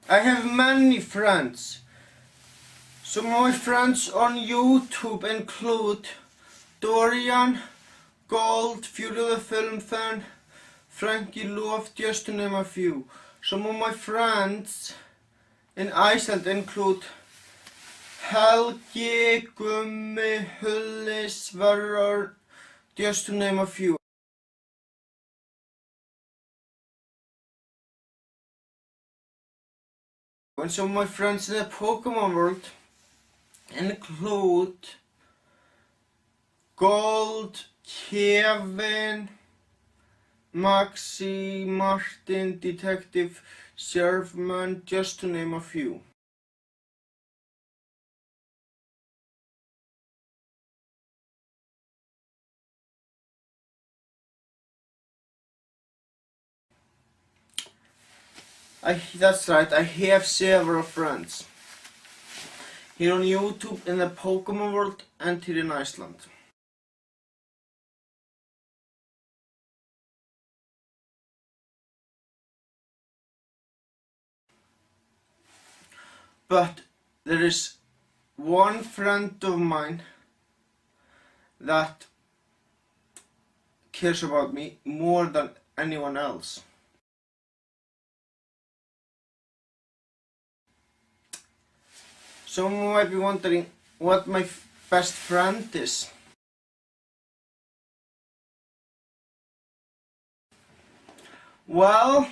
I have many friends. Some of my friends on YouTube include Dorian, Gold, Fury the Film Fan, Frankie Love, just to name a few. Some of my friends in Iceland include Helgi, Gummi, Hulli, Sverrir, just to name a few. And some of my friends in the Pokemon world include Gold, Kevin, Maxi, Martin, Detective, Sheriffman, just to name a few. That's right, I have several friends. Here on YouTube, in the Pokemon world, and here in Iceland. But there is one friend of mine that cares about me more than anyone else. Someone might be wondering what my best friend is. Well,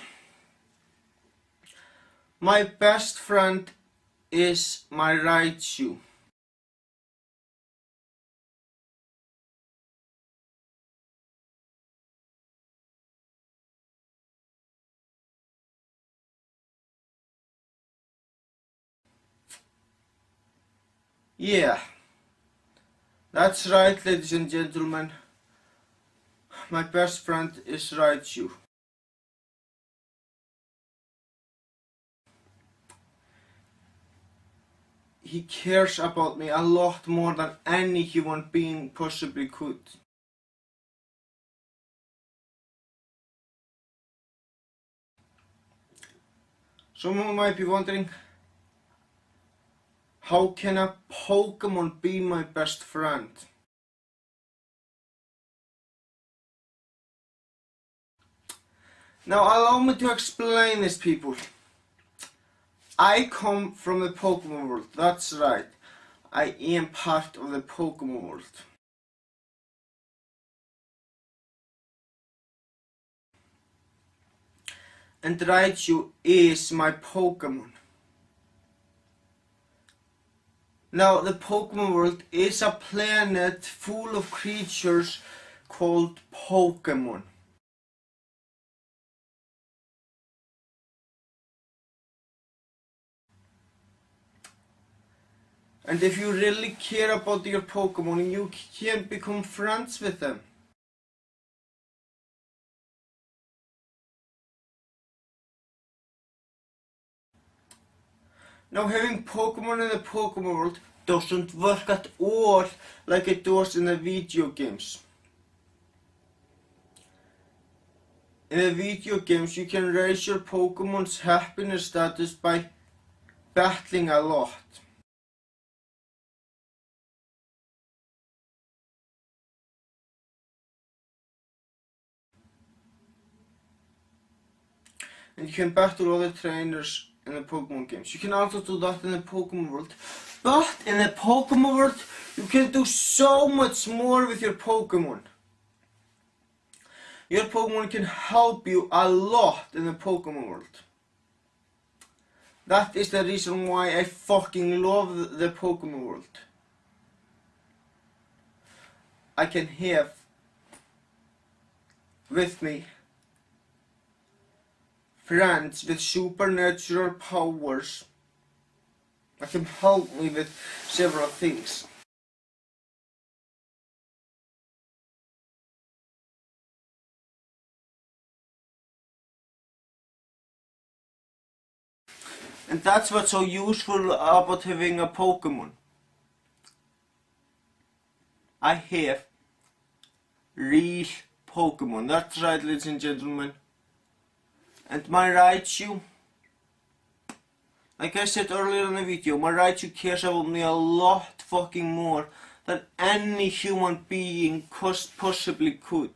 my best friend is my Raichu. Yeah, that's right, ladies and gentlemen. My best friend is Raichu. He cares about me a lot more than any human being possibly could. Someone might be wondering, how can a Pokemon be my best friend? Now allow me to explain this, people. I come from the Pokemon world, that's right. I am part of the Pokemon world. And Raichu is my Pokemon. Now, the Pokemon world is a planet full of creatures called Pokemon. And if you really care about your Pokemon, you can become friends with them. Now, having Pokemon in the Pokemon world doesn't work at all like it does in the video games. In the video games, you can raise your Pokemon's happiness status by battling a lot. And you can battle other trainers in the Pokemon games. You can also do that in the Pokemon world. But in the Pokemon world, you can do so much more with your Pokemon. Your Pokemon can help you a lot in the Pokemon world. That is the reason why I fucking love the Pokemon world. I can have with me friends with supernatural powers that can help me with several things. And that's what's so useful about having a Pokemon. I have real Pokemon. That's right, ladies and gentlemen. And my Raichu Like I said earlier in the video, my Raichu cares about me a lot fucking more than any human being possibly could.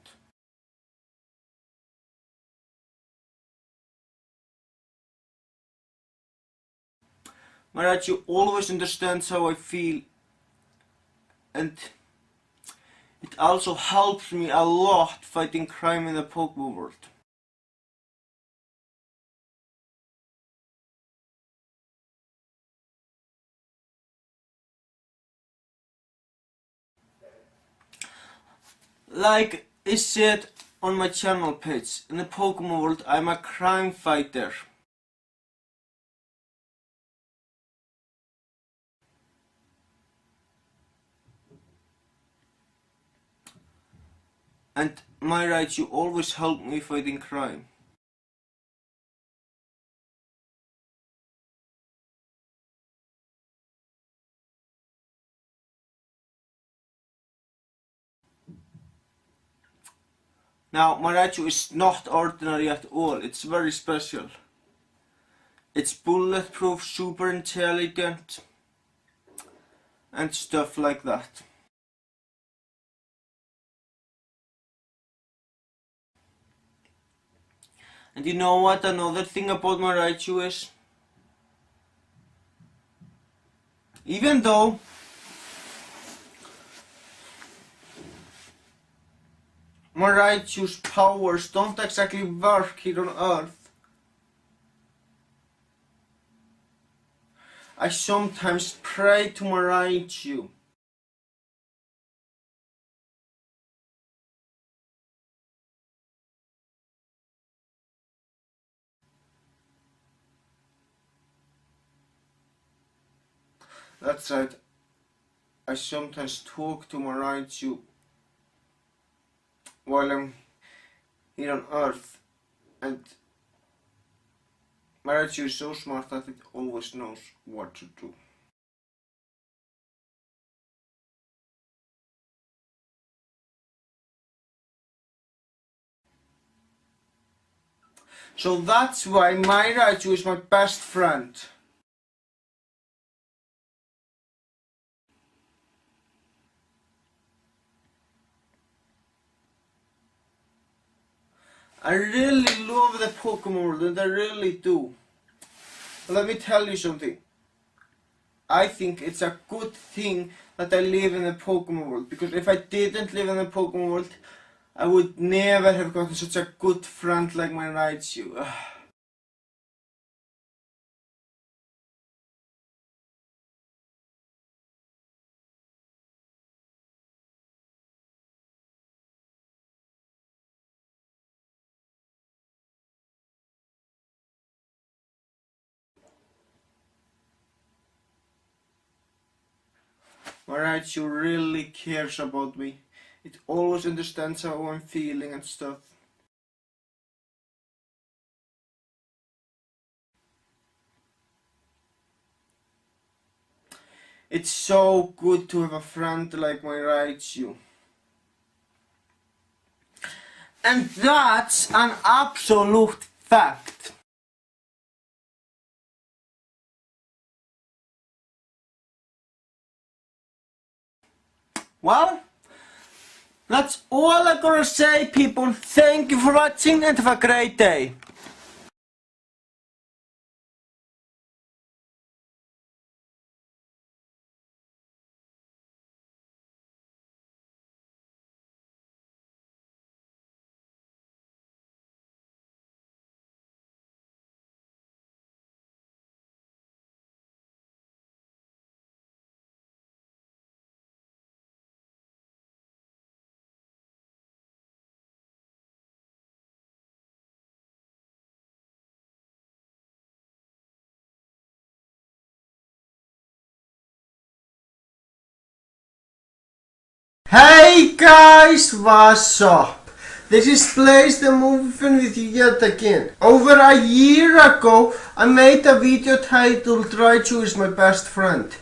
My Raichu always understands how I feel, and it also helps me a lot fighting crime in the Pokemon world. Like I said on my channel page, in the Pokemon world I'm a crime fighter. And my Raichu always helped me fighting crime. Now, my Raichu is not ordinary at all, it's very special. It's bulletproof, super intelligent, and stuff like that. And you know what another thing about my Raichu is? Even though my Raichu's powers don't exactly work here on Earth, I sometimes pray to my Raichu. That's right, I sometimes talk to my Raichu while I'm here on Earth, and my Raichu is so smart that it always knows what to do. So that's why my Raichu is my best friend. I really love the Pokemon world, and I really do. But let me tell you something. I think it's a good thing that I live in the Pokemon world, because if I didn't live in the Pokemon world, I would never have gotten such a good friend like my Raichu. My Raichu really cares about me. It always understands how I'm feeling and stuff. It's so good to have a friend like my Raichu. And that's an absolute fact. Well, that's all I gotta say, people. Thank you for watching and have a great day. Hey guys, what's up? This is Blaze the Movie Fan with you yet again. Over a year ago, I made a video titled Raichu is my best friend.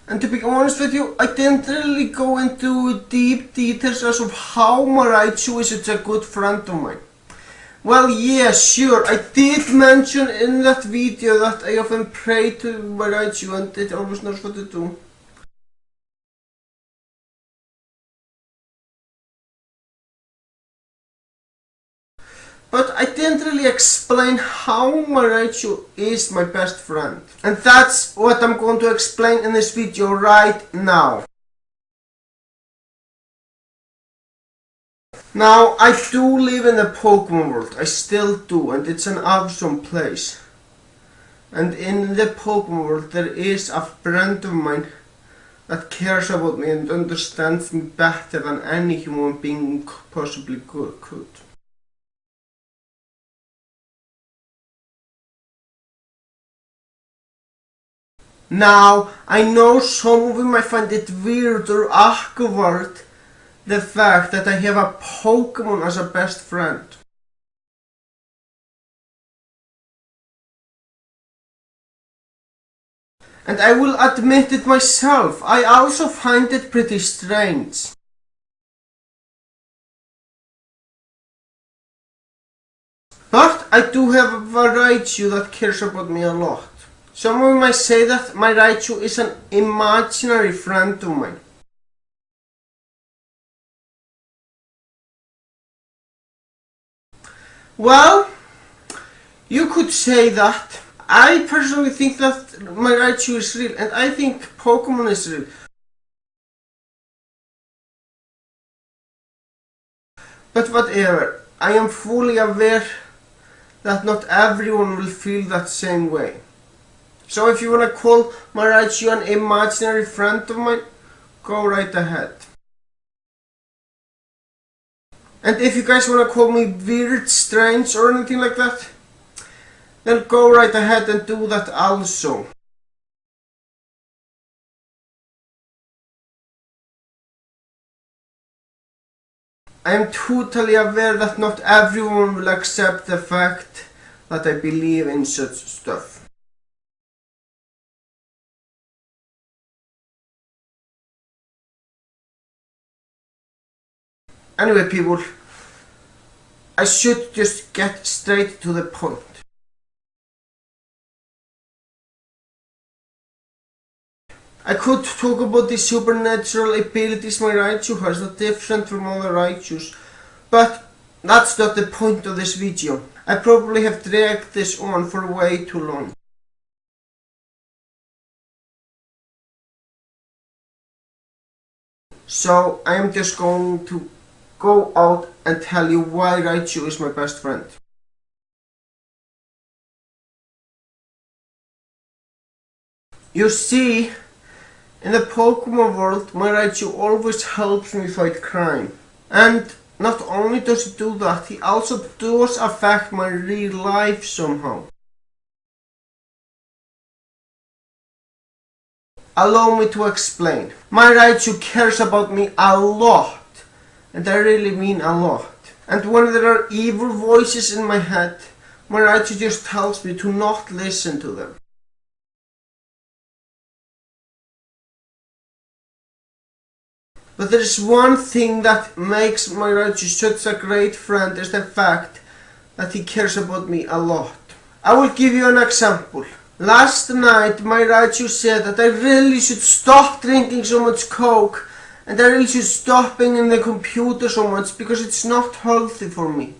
And to be honest with you, I didn't really go into deep details as of how Raichu is such a good friend of mine. Well, yeah, sure, I did mention in that video that I often pray to Raichu and it always knows what to do. But I didn't really explain how Raichu is my best friend. And that's what I'm going to explain in this video right now. Now, I do live in the Pokemon world, I still do, and it's an awesome place. And in the Pokemon world there is a friend of mine that cares about me and understands me better than any human being possibly could. Now, I know some of you might find it weird or awkward the fact that I have a Pokemon as a best friend. And I will admit it myself, I also find it pretty strange. But I do have a Raichu that cares about me a lot. Some of you might say that my Raichu is an imaginary friend of mine. Well, you could say that. I personally think that my Raichu is real, and I think Pokemon is real. But whatever, I am fully aware that not everyone will feel that same way. So if you wanna call my Raichu an imaginary friend of mine, go right ahead. And if you guys wanna call me weird, strange or anything like that, then go right ahead and do that also. I am totally aware that not everyone will accept the fact that I believe in such stuff. Anyway people, I should just get straight to the point. I could talk about the supernatural abilities my Raichu has that are different from other Raichus, but that's not the point of this video. I probably have dragged this on for way too long. So I am just going to go out and tell you why Raichu is my best friend. You see, in the Pokemon world, my Raichu always helps me fight crime. And not only does he do that, he also does affect my real life somehow. Allow me to explain. My Raichu cares about me a lot. And I really mean a lot. And when there are evil voices in my head, my Raichu just tells me to not listen to them. But there is one thing that makes my Raichu such a great friend is the fact that he cares about me a lot. I will give you an example. Last night my Raichu said that I really should stop drinking so much Coke and I really should stop being in the computer so much because it's not healthy for me.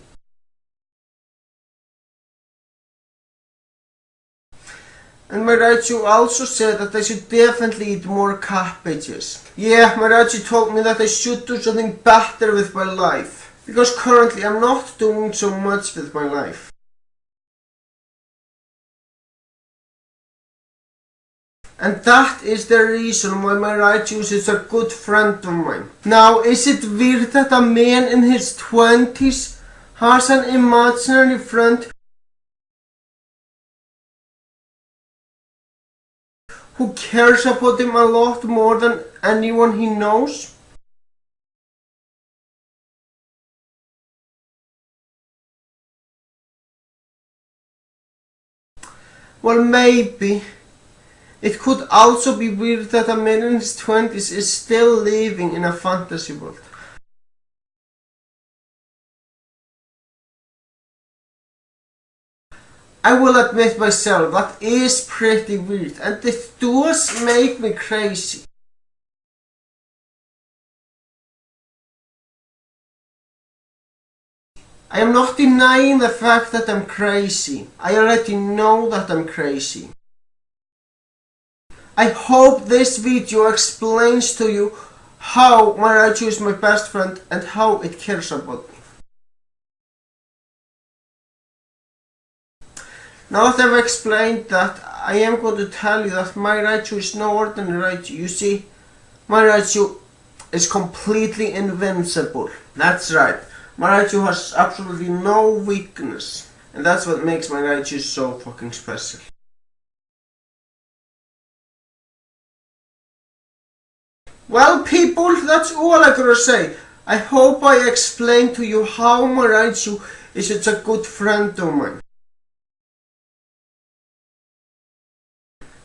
And my Raichu also said that I should definitely eat more cabbages. Yeah, my Raichu told me that I should do something better with my life. Because currently I'm not doing so much with my life. And that is the reason why my Raichu is a good friend of mine. Now, is it weird that a man in his 20s has an imaginary friend who cares about him a lot more than anyone he knows? Well, maybe. It could also be weird that a man in his 20s is still living in a fantasy world. I will admit myself, that is pretty weird, and it does make me crazy. I am not denying the fact that I'm crazy. I already know that I'm crazy. I hope this video explains to you how my Raichu is my best friend and how it cares about me. Now that I've explained that, I am going to tell you that my Raichu is no ordinary Raichu. You see, my Raichu is completely invincible. That's right. My Raichu has absolutely no weakness. And that's what makes my Raichu so fucking special. Well people, that's all I gotta say. I hope I explained to you how my Raichu is such a good friend of mine.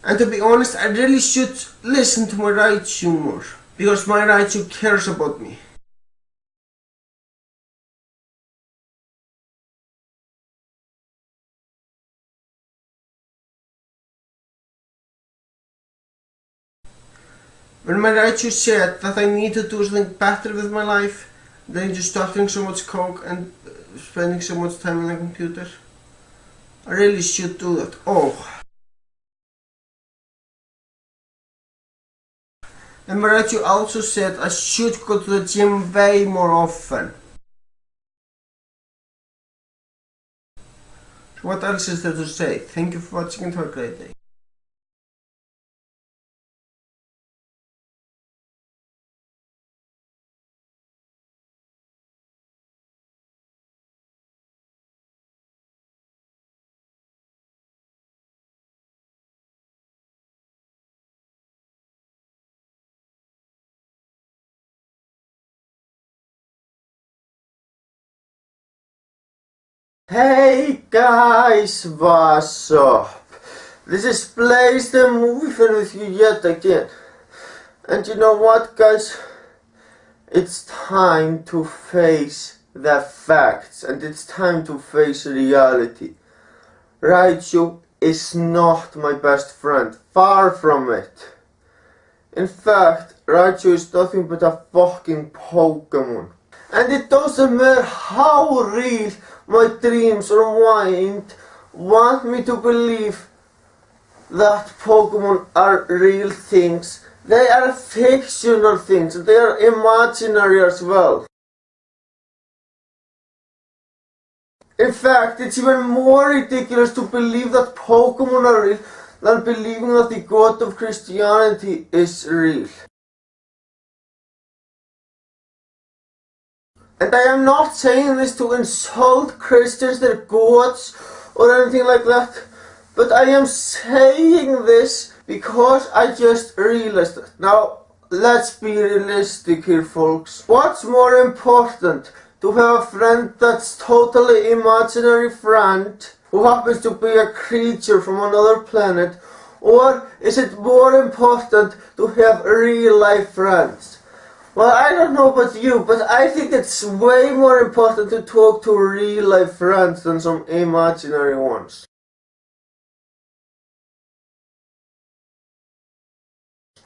And to be honest, I really should listen to my Raichu more. Because my Raichu cares about me. When my Raichu said that I need to do something better with my life than just starting so much coke and spending so much time on the computer, I really should do that. Oh. And my Raichu also said I should go to the gym way more often. So what else is there to say? Thank you for watching and have a great day. Hey guys, what's up? This is Blaze the Movie Fan with you yet again. And you know what guys? It's time to face the facts and it's time to face reality. Raichu is not my best friend, far from it. In fact, Raichu is nothing but a fucking Pokemon. And it doesn't matter how real my dreams or mind want me to believe that Pokemon are real things. They are fictional things, they are imaginary as well. In fact, it's even more ridiculous to believe that Pokemon are real than believing that the God of Christianity is real. And I am not saying this to insult Christians, their gods, or anything like that. But I am saying this because I just realized it. Now, let's be realistic here, folks. What's more important? To have a friend that's totally imaginary friend, who happens to be a creature from another planet? Or is it more important to have real life friends? Well, I don't know about you, but I think it's way more important to talk to real life friends than some imaginary ones.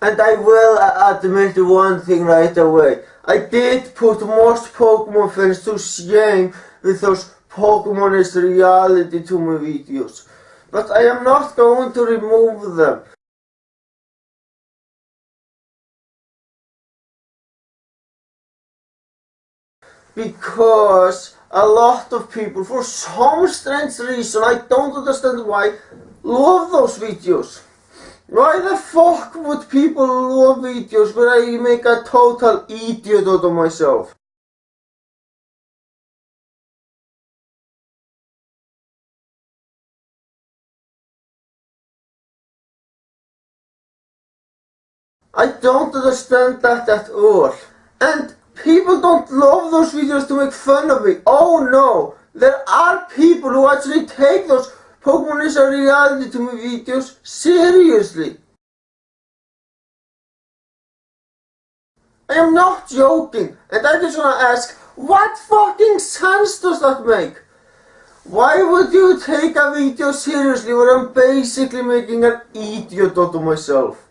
And I will admit one thing right away. I did put most Pokemon fans to shame with those Pokemon is reality to me videos. But I am not going to remove them. Because a lot of people, for some strange reason, I don't understand why, love those videos. Why the fuck would people love videos where I make a total idiot out of myself? I don't understand that at all. And people don't love those videos to make fun of me. Oh no! There are people who actually take those Pokemon is a reality to me videos seriously. I am not joking, and I just wanna ask, what fucking sense does that make? Why would you take a video seriously when I'm basically making an idiot out of myself?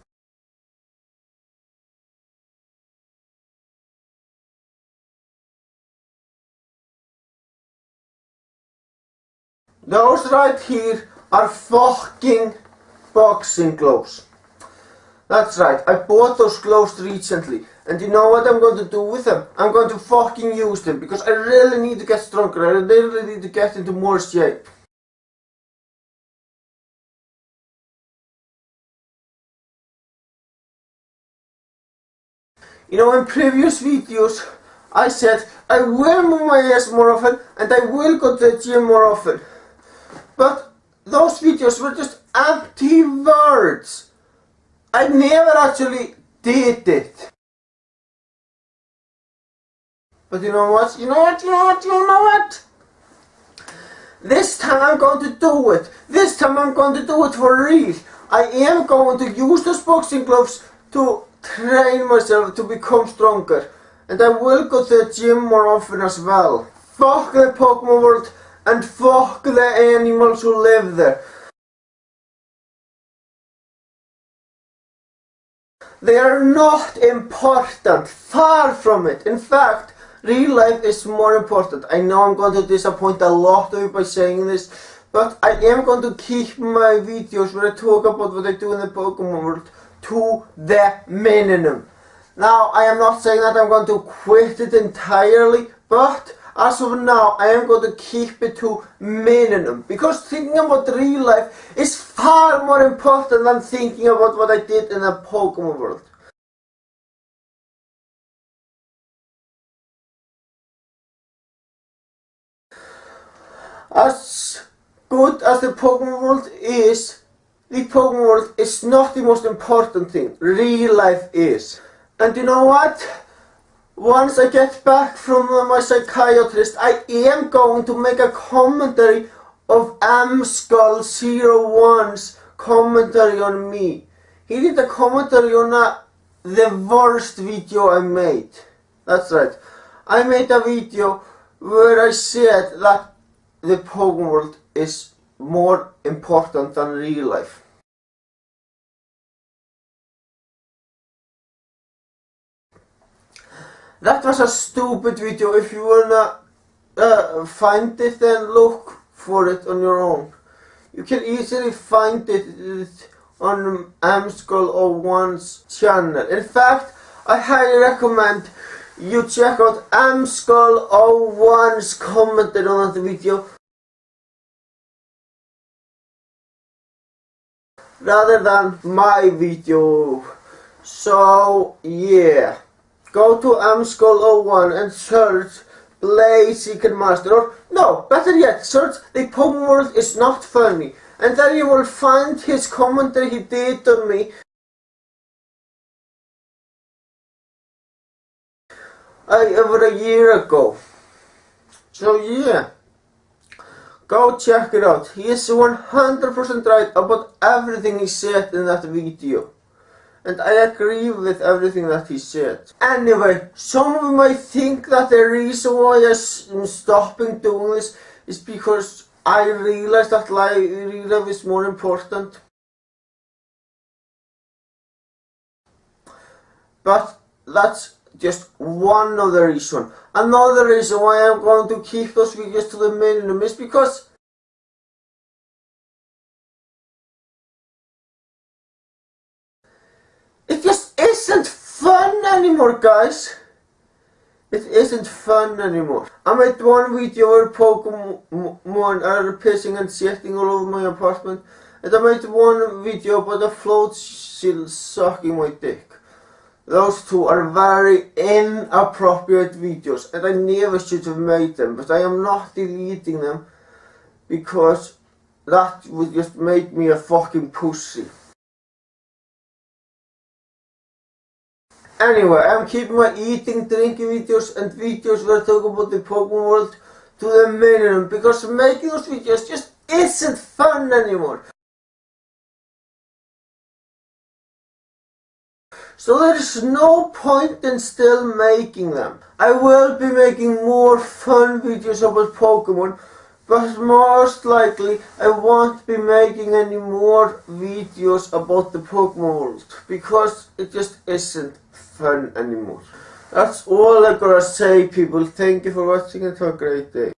Those right here are fucking boxing gloves. That's right, I bought those gloves recently, and you know what I'm going to do with them? I'm going to fucking use them, because I really need to get stronger, I really need to get into more shape. You know, in previous videos, I said I will move my ass more often, and I will go to the gym more often. But those videos were just empty words. I never actually did it. But you know what? You know what? This time I'm going to do it. This time I'm going to do it for real. I am going to use those boxing gloves to train myself to become stronger. And I will go to the gym more often as well. Fuck the Pokemon world and fuck the animals who live there. They are not important. Far from it. In fact, real life is more important. I know I'm going to disappoint a lot of you by saying this, but I am going to keep my videos where I talk about what I do in the Pokemon world to the minimum. Now, I am not saying that I'm going to quit it entirely, but as of now, I am going to keep it to minimum. Because thinking about real life is far more important than thinking about what I did in the Pokemon world. As good as the Pokemon world is not the most important thing. Real life is. And you know what? Once I get back from my psychiatrist, I am going to make a commentary of Skull01's commentary on me. He did a commentary on the worst video I made. That's right. I made a video where I said that the Pokemon world is more important than real life. That was a stupid video. If you wanna find it, then look for it on your own. You can easily find it on Skull01's channel. In fact, I highly recommend you check out Skull01's commentary on that video rather than my video. So yeah. Go to Skull01 and search Blaziken Master, or no, better yet, search The Pokemon World Is Not Funny, and then you will find his commentary he did on me over a year ago. So yeah, go check it out. He is 100% right about everything he said in that video. And I agree with everything that he said. Anyway, some of you might think that the reason why I'm stopping doing this is because I realized that real life is more important. But that's just one of the reasons. Another reason why I'm going to keep those videos to the minimum is because it just isn't fun anymore, guys. It isn't fun anymore. I made one video where Pokemon are pissing and shitting all over my apartment. And I made one video about a float seal sucking my dick. Those two are very inappropriate videos, and I never should have made them. But I am not deleting them because that would just make me a fucking pussy. Anyway, I'm keeping my eating, drinking videos and videos where I talk about the Pokemon world to the minimum, because making those videos just isn't fun anymore. So there is no point in still making them. I will be making more fun videos about Pokemon, but most likely I won't be making any more videos about the Pokemon world, because it just isn't fun anymore. That's all I gotta say, people. Thank you for watching and have a great day.